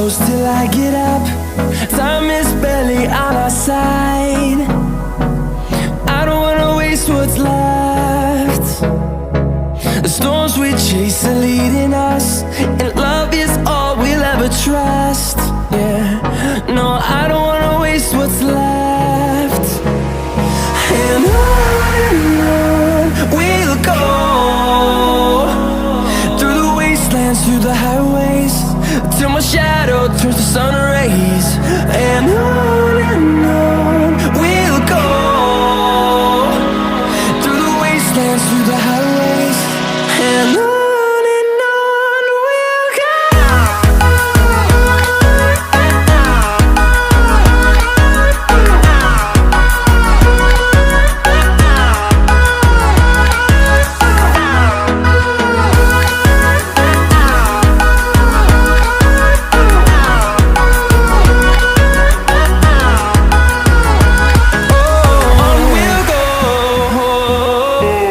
close till I get up. Time is barely on our side. I don't wanna waste what's left. The storms we chase are leading us, and love is all we'll ever trust. Yeah, no, I don't wanna waste what's left.